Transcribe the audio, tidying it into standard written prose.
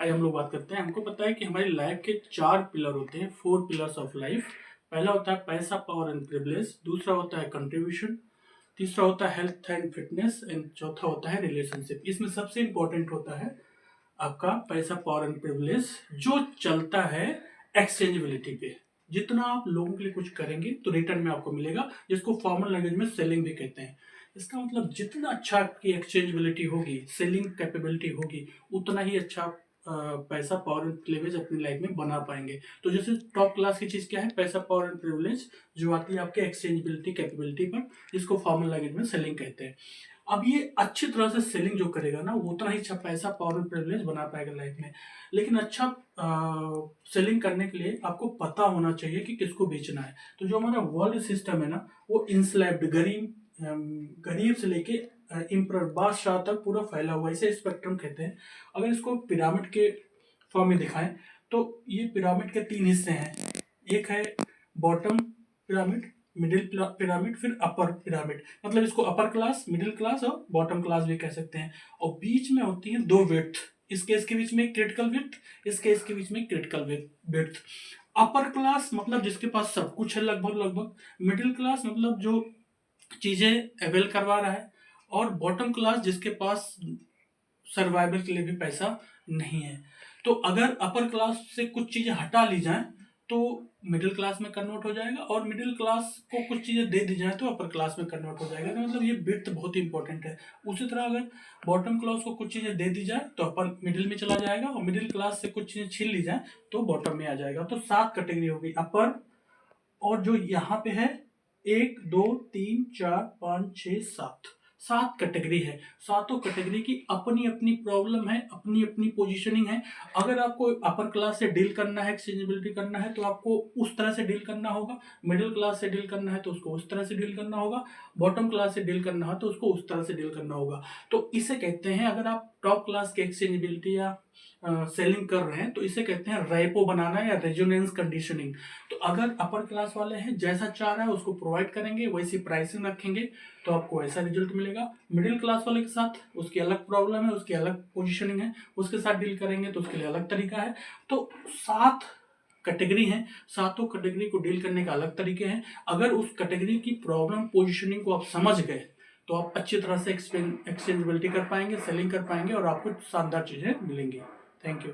आज हम लोग बात करते हैं। हमको पता है कि हमारी लाइफ के 4 पिलर होते हैं, 4 पिलर्स ऑफ लाइफ। पहला होता है पैसा, पावर एंड प्रिविलेज। दूसरा होता है कंट्रीब्यूशन। तीसरा होता है हेल्थ एंड फिटनेस एंड चौथा होता है रिलेशनशिप। इसमें सबसे इंपॉर्टेंट होता है आपका पैसा, पावर एंड प्रिविलेज, जो चलता है एक्सचेंजेबिलिटी पे। जितना आप लोगों के लिए कुछ करेंगे तो रिटर्न में आपको मिलेगा, जिसको फॉर्मल लैंग्वेज में सेलिंग भी कहते हैं। इसका मतलब जितना अच्छा आपकी एक्सचेंजेबिलिटी होगी, सेलिंग कैपेबिलिटी होगी, उतना ही अच्छा पैसा, पावर एंड प्रिविलेज अपनी लाइफ में बना पाएंगे। तो जैसे टॉप क्लास की चीज क्या है, पैसा, पावर एंड प्रिविलेज, जो आती है आपके एक्सचेंजेबिलिटी कैपेबिलिटी पर, जिसको फॉर्मल लैंग्वेज में सेलिंग कहते हैं। अब ये अच्छी तरह से सेलिंग जो करेगा ना, वो उतना ही अच्छा पैसा, पावर एंड प्रिविलेज बना पाएगा लाइफ में। लेकिन अच्छा सेलिंग करने के लिए आपको पता होना चाहिए कि किसको बेचना है। तो जो हमारा वर्ल्ड सिस्टम है ना, वो इंस्लैब्ड, गरीब से लेके इम्पर बादशाह तक पूरा फैला हुआ है। इसे स्पेक्ट्रम कहते हैं। अगर इसको पिरामिड के फॉर्म में दिखाएं तो ये पिरामिड के 3 हिस्से हैं। एक है बॉटम पिरामिड, मिडिल पिरामिड, फिर अपर पिरामिड। मतलब इसको अपर क्लास, मिडिल क्लास और बॉटम क्लास भी कह सकते हैं। और बीच में होती है 2 विड्थ। इस केस के बीच में क्रिटिकल विड्थ, इस केस के बीच में क्रिटिकल विड्थ। अपर क्लास मतलब जिसके पास सब कुछ है लगभग लगभग। मिडिल क्लास मतलब जो चीजें अवेल करवा रहा है। और बॉटम क्लास जिसके पास सर्वाइवल के लिए भी पैसा नहीं है। तो अगर अपर क्लास से कुछ चीजें हटा ली जाएं तो मिडिल क्लास में कन्वर्ट हो जाएगा, और मिडिल क्लास को कुछ चीजें दे दी जाए तो अपर क्लास में कन्वर्ट हो जाएगा। तो मतलब ये विड्थ बहुत इंपॉर्टेंट है। उसी तरह अगर बॉटम क्लास को कुछ चीजें दे दी जाए तो अपर मिडिल में चला जाएगा, और मिडिल क्लास से कुछ चीजें छीन ली जाए तो बॉटम में आ जाएगा। तो 7 कैटेगरी होगी अपर। और जो यहाँ पे है 1 2 3 4 5 6 7 कैटेगरी है। सातों कैटेगरी की अपनी अपनी प्रॉब्लम है, अपनी अपनी पोजीशनिंग है। अगर आपको अपर क्लास से डील करना है, एक्सचेंजेबिलिटी करना है, तो आपको उस तरह से डील करना होगा। मिडिल क्लास से डील करना है तो उसको उस तरह से डील करना होगा। बॉटम क्लास से डील करना है तो उसको उस तरह से डील करना होगा। तो इसे कहते हैं, अगर आप टॉप क्लास की एक्सचेंजेबिलिटी या सेलिंग कर रहे हैं तो इसे कहते हैं रेपो बनाना या रेजोनेंस कंडीशनिंग। तो अगर अपर क्लास वाले हैं, जैसा चाह रहा है उसको प्रोवाइड करेंगे, वैसी प्राइसिंग रखेंगे तो आपको ऐसा रिजल्ट मिलेगा। मिडिल क्लास वाले के साथ उसकी अलग प्रॉब्लम है, उसकी अलग पोजीशनिंग है, उसके साथ डील करेंगे तो उसके लिए अलग तरीका है। तो 7 कैटेगरी हैं, सातों कैटेगरी को डील करने का अलग तरीके हैं। अगर उस कैटेगरी की प्रॉब्लम पोजीशनिंग को आप समझ गए तो आप अच्छी तरह से एक्सचेंजेबिलिटी कर पाएंगे, सेलिंग कर पाएंगे, और आपको शानदार चीजें मिलेंगी। Thank you.